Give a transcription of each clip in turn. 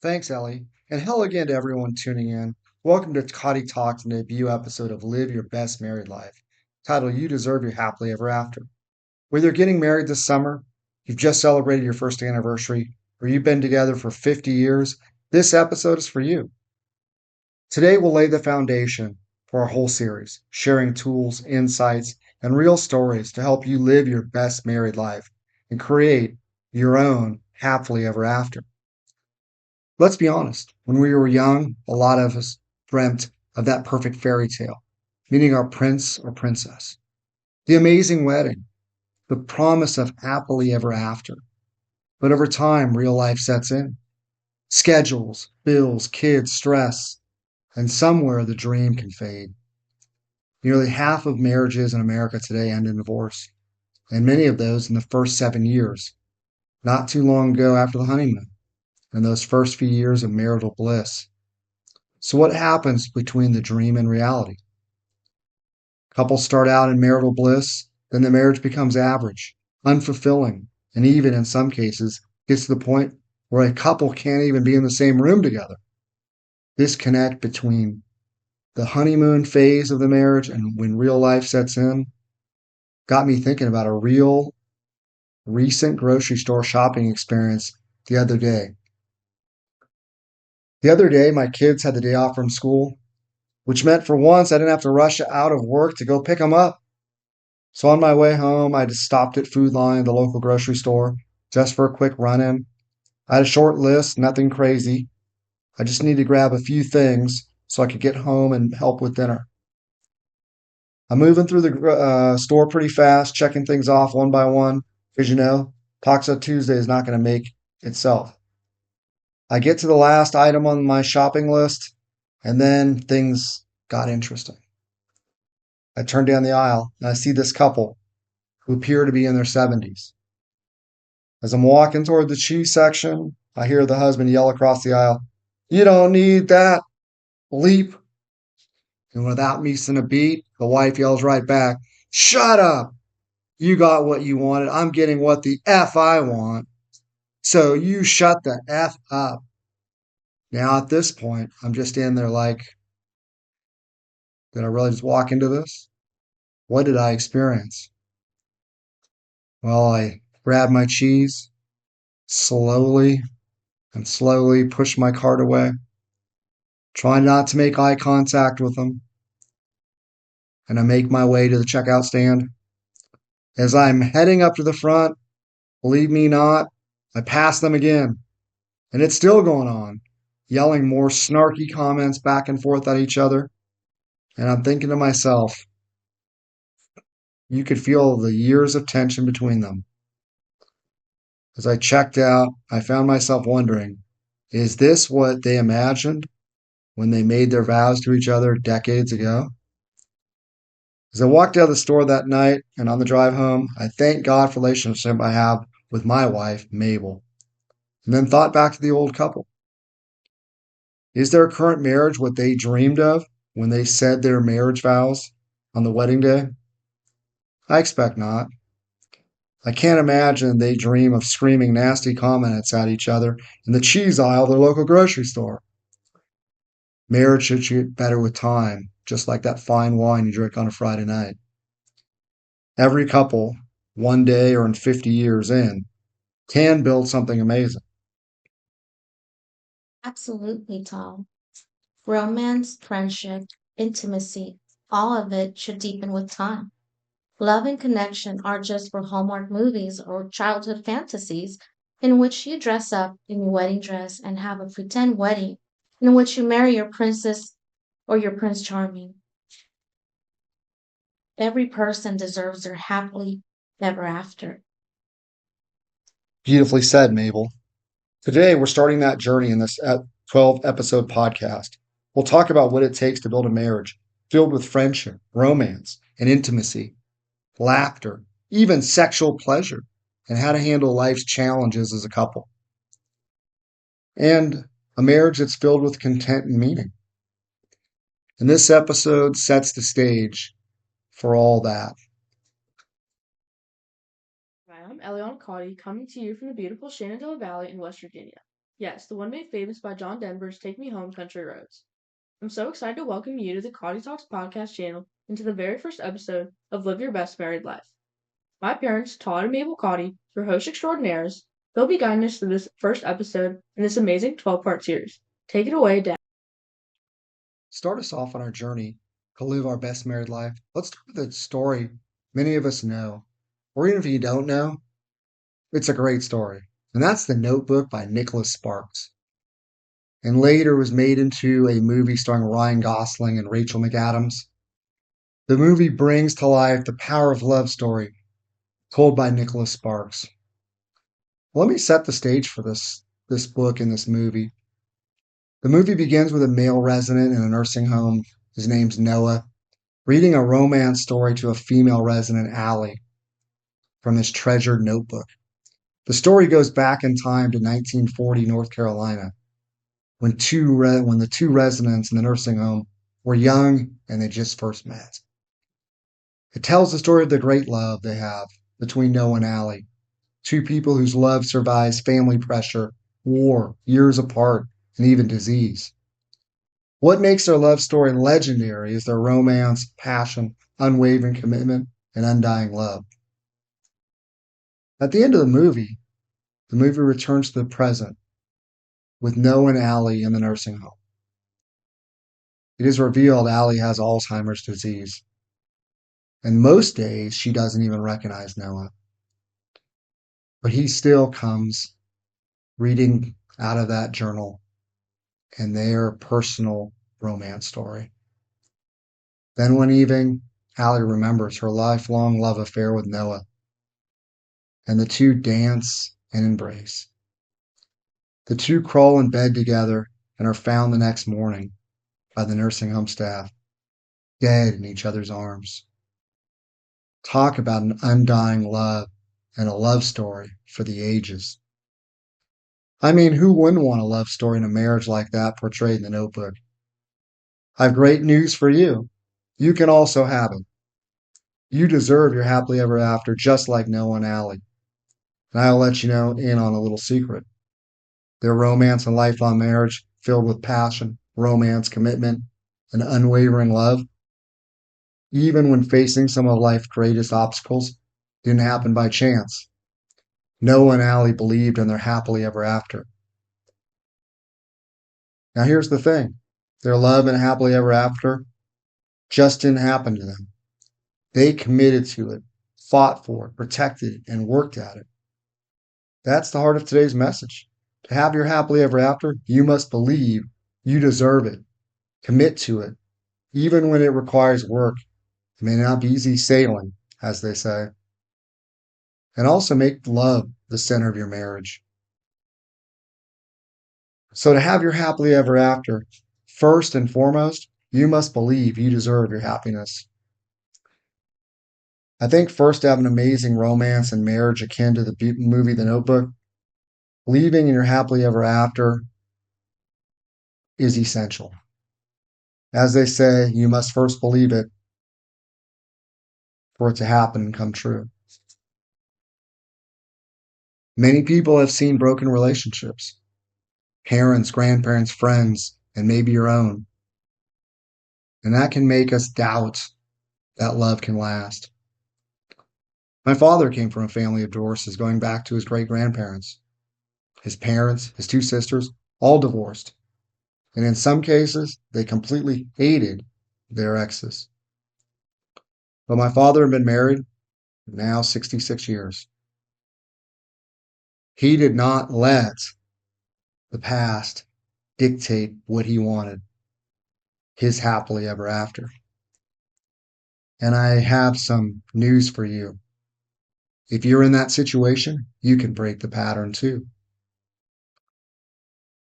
Thanks, Ellie. And hello again to everyone tuning in. Welcome to Kaudy Talks, the debut episode of Live Your Best Married Life, titled You Deserve Your Happily Ever After. Whether you're getting married this summer, you've just celebrated your first anniversary, or you've been together for 50 years, this episode is for you. Today, we'll lay the foundation for our whole series, sharing tools, insights, and real stories to help you live your best married life and create your own happily ever after. Let's be honest, when we were young, a lot of us dreamt of that perfect fairy tale, meeting our prince or princess, the amazing wedding, the promise of happily ever after. But over time, real life sets in. Schedules, bills, kids, stress, and somewhere the dream can fade. Nearly half of marriages in America today end in divorce, and many of those in the first 7 years, not too long ago after the honeymoon, and those first few years of marital bliss. So, what happens between the dream and reality? Couples start out in marital bliss, then the marriage becomes average, unfulfilling, and even in some cases gets to the point where a couple can't even be in the same room together. Disconnect between the honeymoon phase of the marriage and when real life sets in got me thinking about a real recent grocery store shopping experience the other day. The other day, my kids had the day off from school, which meant for once I didn't have to rush out of work to go pick them up. So on my way home, I just stopped at Food Line, the local grocery store, just for a quick run in. I had a short list, nothing crazy. I just needed to grab a few things so I could get home and help with dinner. I'm moving through the store pretty fast, checking things off one by one, because Taco Tuesday is not going to make itself. I get to the last item on my shopping list, and then things got interesting. I turn down the aisle, and I see this couple who appear to be in their 70s. As I'm walking toward the cheese section, I hear the husband yell across the aisle, "You don't need that, bleep." And without missing a beat, the wife yells right back, "Shut up! You got what you wanted. I'm getting what the F I want. So you shut the F up." Now at this point, I'm just in there like, did I really just walk into this? What did I experience? Well, I grabbed my cheese, slowly and slowly pushed my cart away, trying not to make eye contact with them, and I make my way to the checkout stand. As I'm heading up to the front, believe me not, I pass them again, and it's still going on, yelling more snarky comments back and forth at each other. And I'm thinking to myself, you could feel the years of tension between them. As I checked out, I found myself wondering, is this what they imagined when they made their vows to each other decades ago? As I walked out of the store that night and on the drive home, I thanked God for the relationship I have with my wife, Mabel, and then thought back to the old couple. Is their current marriage what they dreamed of when they said their marriage vows on the wedding day? I expect not. I can't imagine they dream of screaming nasty comments at each other in the cheese aisle of their local grocery store. Marriage should get better with time, just like that fine wine you drink on a Friday night. Every couple, one day or in 50 years in, can build something amazing. Absolutely, Tom. Romance, friendship, intimacy, all of it should deepen with time. Love and connection are just for Hallmark movies or childhood fantasies in which you dress up in your wedding dress and have a pretend wedding in which you marry your princess or your prince charming. Every person deserves their happily ever after. Beautifully said, Mabel. Today, we're starting that journey in this 12 episode podcast. We'll talk about what it takes to build a marriage filled with friendship, romance, and intimacy, laughter, even sexual pleasure, and how to handle life's challenges as a couple. And a marriage that's filled with content and meaning. And this episode sets the stage for all that. Hi, I'm Elion Kaudy, coming to you from the beautiful Shenandoah Valley in West Virginia. Yes, the one made famous by John Denver's Take Me Home Country Roads. I'm so excited to welcome you to the Kaudy Talks podcast channel and to the very first episode of Live Your Best Married Life. My parents, Todd and Mabel Kaudy, your hosts extraordinaires, they'll be guiding us through this first episode in this amazing 12-part series. Take it away, Dad. Start us off on our journey to live our best married life. Let's start with a story many of us know, or even if you don't know, it's a great story. And that's The Notebook by Nicholas Sparks. And later was made into a movie starring Ryan Gosling and Rachel McAdams. The movie brings to life the power of love story told by Nicholas Sparks. Let me set the stage for this book and this movie. The movie begins with a male resident in a nursing home. His name's Noah, reading a romance story to a female resident, Allie, from his treasured notebook. The story goes back in time to 1940 North Carolina, when the two residents in the nursing home were young and they just first met. It tells the story of the great love they have between Noah and Allie, two people whose love survives family pressure, war, years apart, and even disease. What makes their love story legendary is their romance, passion, unwavering commitment, and undying love. At the end of the movie returns to the present with Noah and Allie in the nursing home. It is revealed Allie has Alzheimer's disease, and most days she doesn't even recognize Noah. But he still comes reading out of that journal and their personal romance story. Then one evening, Allie remembers her lifelong love affair with Noah, and the two dance and embrace. The two crawl in bed together and are found the next morning by the nursing home staff, dead in each other's arms. Talk about an undying love and a love story for the ages. I mean, who wouldn't want a love story in a marriage like that portrayed in the notebook? I have great news for you. You can also have it. You deserve your happily ever after just like Noah and Allie. And I'll let you know in on a little secret. Their romance and lifelong marriage filled with passion, romance, commitment, and unwavering love, even when facing some of life's greatest obstacles, didn't happen by chance. Noah and Allie believed in their happily ever after. Now here's the thing. Their love and happily ever after just didn't happen to them. They committed to it, fought for it, protected it, and worked at it. That's the heart of today's message. To have your happily ever after, you must believe you deserve it. Commit to it, even when it requires work. It may not be easy sailing, as they say. And also make love the center of your marriage. So to have your happily ever after, first and foremost, you must believe you deserve your happiness. I think first to have an amazing romance and marriage akin to the movie The Notebook, believing in your happily ever after is essential. As they say, you must first believe it for it to happen and come true. Many people have seen broken relationships, parents, grandparents, friends, and maybe your own. And that can make us doubt that love can last. My father came from a family of divorces going back to his great grandparents. His parents, his two sisters, all divorced. And in some cases, they completely hated their exes. But my father had been married now 66 years. He did not let the past dictate what he wanted, his happily ever after. And I have some news for you. If you're in that situation, you can break the pattern too.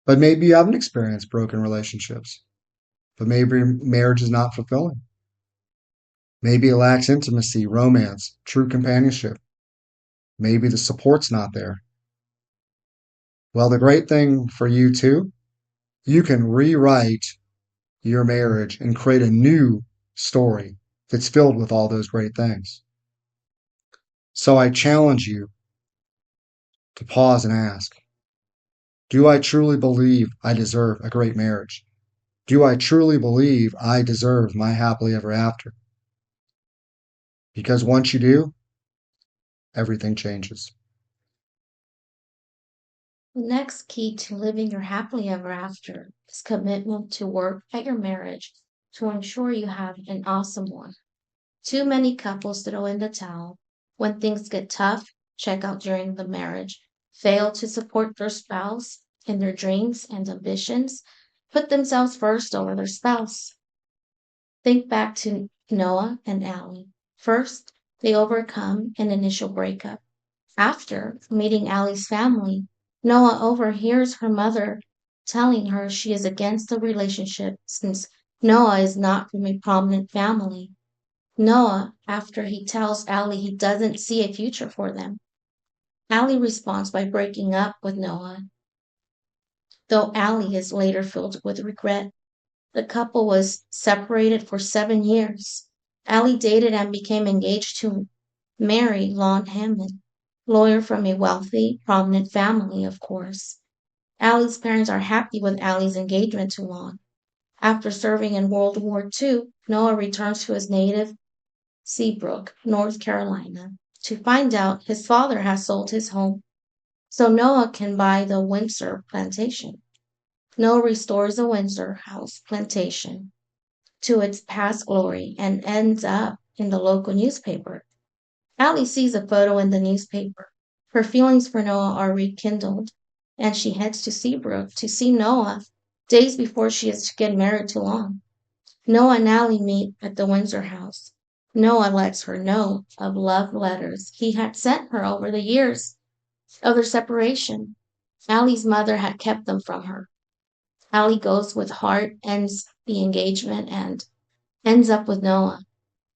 But maybe you haven't experienced broken relationships, but maybe marriage is not fulfilling. Maybe it lacks intimacy, romance, true companionship. Maybe the support's not there. Well, the great thing for you too, you can rewrite your marriage and create a new story that's filled with all those great things. So I challenge you to pause and ask, Do I truly believe I deserve a great marriage? Do I truly believe I deserve my happily ever after? Because once you do, everything changes. The next key to living your happily ever after is commitment to work at your marriage to ensure you have an awesome one. Too many couples throw in the towel when things get tough, check out during the marriage, fail to support their spouse in their dreams and ambitions, put themselves first over their spouse. Think back to Noah and Allie. First, they overcome an initial breakup. After meeting Allie's family, Noah overhears her mother telling her she is against the relationship since Noah is not from a prominent family. Noah, after he tells Allie he doesn't see a future for them, Allie responds by breaking up with Noah, though Allie is later filled with regret. The couple was separated for 7 years. Allie dated and became engaged to marry Lon Hammond, lawyer from a wealthy, prominent family, of course. Allie's parents are happy with Allie's engagement to Lon. After serving in World War II, Noah returns to his native Seabrook, North Carolina, to find out his father has sold his home so Noah can buy the Windsor plantation. Noah restores the Windsor House plantation to its past glory and ends up in the local newspaper. Allie sees a photo in the newspaper. Her feelings for Noah are rekindled, and she heads to Seabrook to see Noah days before she is to get married to Lon. Noah and Allie meet at the Windsor house. Noah lets her know of love letters he had sent her over the years of their separation. Allie's mother had kept them from her. Allie goes with heart, ends the engagement, and ends up with Noah.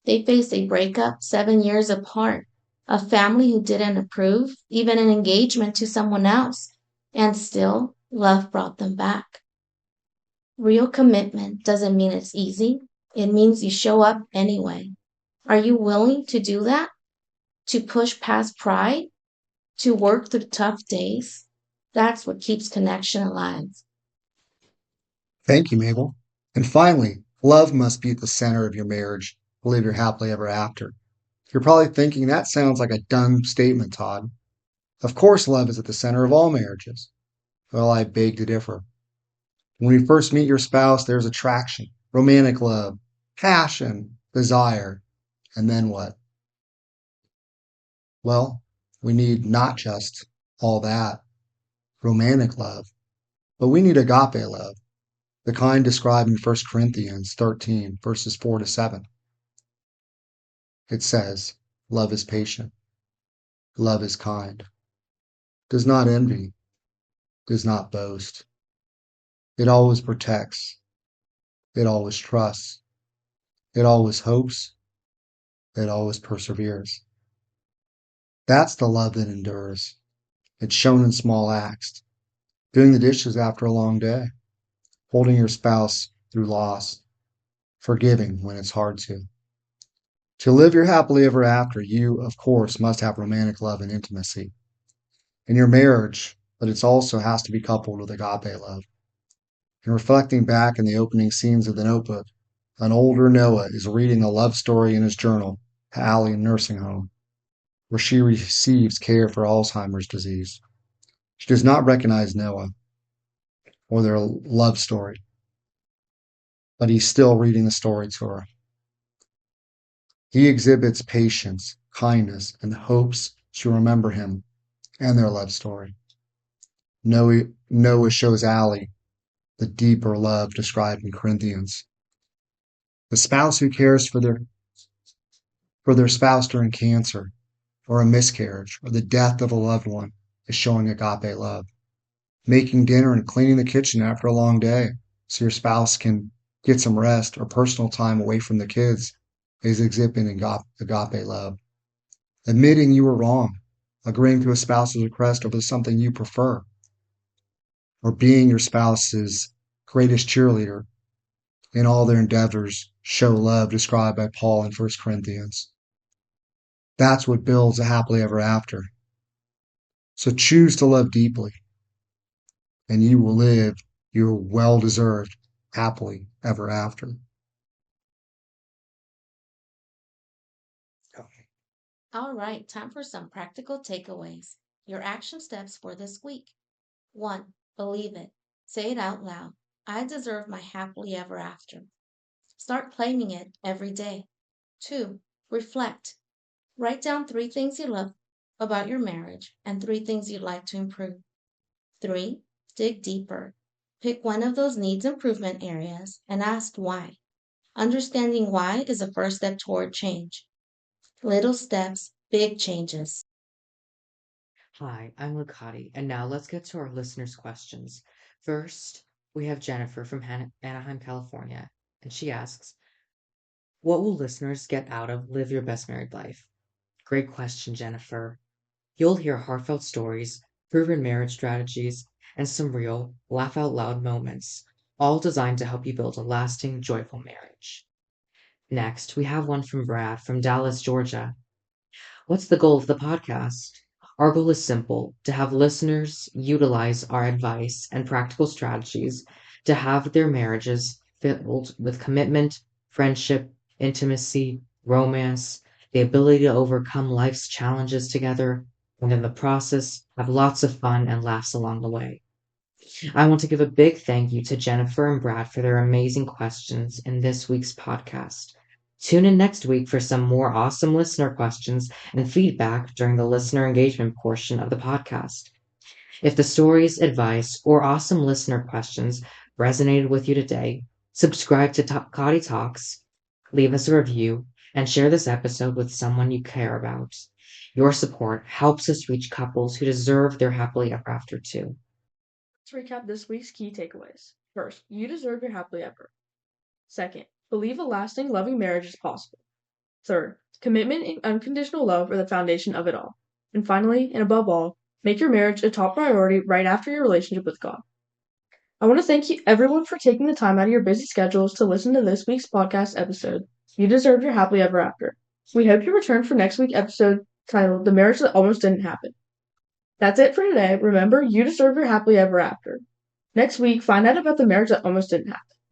They faced a breakup 7 years apart, a family who didn't approve, even an engagement to someone else, and still, love brought them back. Real commitment doesn't mean it's easy, it means you show up anyway. Are you willing to do that? To push past pride? To work through tough days? That's what keeps connection alive. Thank you, Mabel. And finally, love must be at the center of your marriage to live your happily ever after. You're probably thinking that sounds like a dumb statement, Todd. Of course, love is at the center of all marriages. Well, I beg to differ. When you first meet your spouse, there's attraction, romantic love, passion, desire. And then what? Well, we need not just all that romantic love, but we need agape love, the kind described in 1 Corinthians 13, verses 4 to 7. It says, love is patient, love is kind, does not envy, does not boast. It always protects, it always trusts, it always hopes, it always perseveres. That's the love that endures. It's shown in small acts, doing the dishes after a long day, holding your spouse through loss, forgiving when it's hard to. To live your happily ever after, you, of course, must have romantic love and intimacy in your marriage, but it also has to be coupled with agape love. In reflecting back in the opening scenes of The Notebook, an older Noah is reading a love story in his journal to Allie in nursing home, where she receives care for Alzheimer's disease. She does not recognize Noah or their love story, but he's still reading the story to her. He exhibits patience, kindness, and hopes she'll remember him and their love story. Noah shows Allie the deeper love described in Corinthians. The spouse who cares for their spouse during cancer or a miscarriage or the death of a loved one is showing agape love. Making dinner and cleaning the kitchen after a long day so your spouse can get some rest or personal time away from the kids is exhibiting agape love. Admitting you were wrong, agreeing to a spouse's request over something you prefer, or being your spouse's greatest cheerleader in all their endeavors show love described by Paul in 1 Corinthians. That's what builds a happily ever after. So choose to love deeply. and you will live your well-deserved happily ever after. All right, time for some practical takeaways. Your action steps for this week. 1. Believe it. Say it out loud. I deserve my happily ever after. Start claiming it every day. 2. Reflect. Write down 3 things you love about your marriage and 3 things you'd like to improve. 3. Dig deeper. Pick one of those needs improvement areas and ask why. Understanding why is a first step toward change. Little steps, big changes. Hi, I'm Lakati, and now let's get to our listeners' questions. First, we have Jennifer from Anaheim, California, and she asks, what will listeners get out of Live Your Best Married Life? Great question, Jennifer. You'll hear heartfelt stories, proven marriage strategies, and some real laugh out loud moments, all designed to help you build a lasting, joyful marriage. Next, we have one from Brad from Dallas, Georgia. What's the goal of the podcast? Our goal is simple to have listeners utilize our advice and practical strategies to have their marriages filled with commitment, friendship, intimacy, romance, the ability to overcome life's challenges together, and in the process, have lots of fun and laughs along the way. I want to give a big thank you to Jennifer and Brad for their amazing questions in this week's podcast. Tune in next week for some more awesome listener questions and feedback during the listener engagement portion of the podcast. If the stories, advice, or awesome listener questions resonated with you today, subscribe to Kaudy Talks, leave us a review, and share this episode with someone you care about. Your support helps us reach couples who deserve their happily ever after too. Let's recap this week's key takeaways. First, you deserve your happily ever. Second, believe a lasting, loving marriage is possible. Third, commitment and unconditional love are the foundation of it all. And finally, and above all, make your marriage a top priority right after your relationship with God. I want to thank you everyone for taking the time out of your busy schedules to listen to this week's podcast episode. You deserve your happily ever after. We hope you return for next week's episode titled The Marriage That Almost Didn't Happen. That's it for today. Remember, you deserve your happily ever after. Next week, find out about the marriage that almost didn't happen.